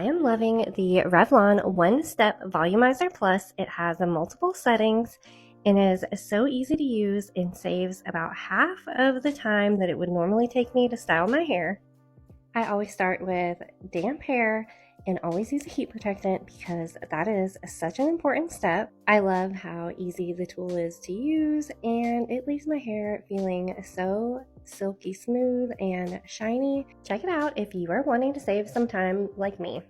am loving the Revlon One Step Volumizer Plus. It has multiple settings and is so easy to use and saves about half of the time that it would normally take me to style my hair. I always start with damp hair and always use a heat protectant because that is such an important step. I love how easy the tool is to use, and it leaves my hair feeling so silky smooth and shiny. Check it out if you are wanting to save some time like me.